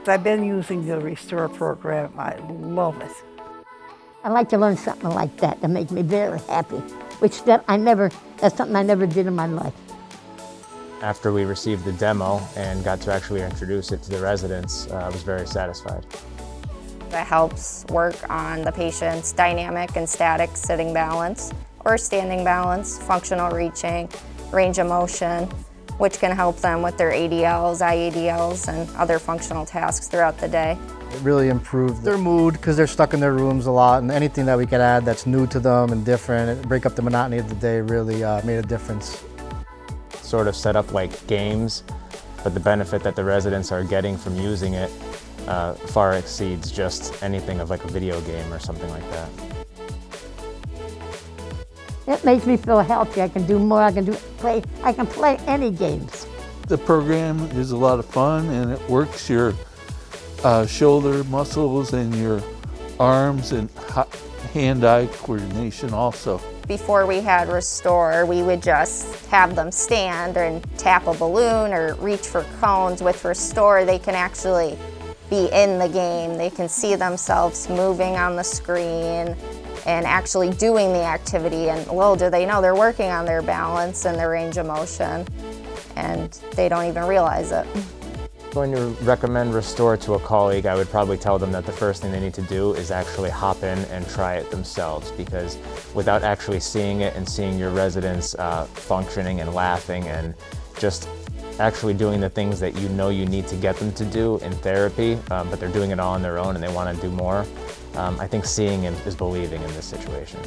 I've been using the Restore program. I love it. I like to learn something like that makes me very happy, that's something I never did in my life. After we received the demo and got to actually introduce it to the residents, I was very satisfied. It helps work on the patient's dynamic and static sitting balance or standing balance, functional reaching, range of motion, which can help them with their ADLs, IADLs, and other functional tasks throughout the day. It really improved their mood because they're stuck in their rooms a lot, and anything that we could add that's new to them and different, break up the monotony of the day, really made a difference. Sort of set up like games, but the benefit that the residents are getting from using it far exceeds just anything of like a video game or something like that. It makes me feel healthy. I can do more. I can play any games. The program is a lot of fun, and it works your shoulder muscles and your arms and hand-eye coordination also. Before we had Restore, we would just have them stand and tap a balloon or reach for cones. With Restore, they can actually be in the game. They can see themselves moving on the screen and actually doing the activity, and little do they know they're working on their balance and their range of motion, and they don't even realize it. Going to recommend Restore to a colleague, I would probably tell them that the first thing they need to do is actually hop in and try it themselves, because without actually seeing it and seeing your residents functioning and laughing and just actually doing the things that you know you need to get them to do in therapy, but they're doing it all on their own and they want to do more, I think seeing is believing in this situation.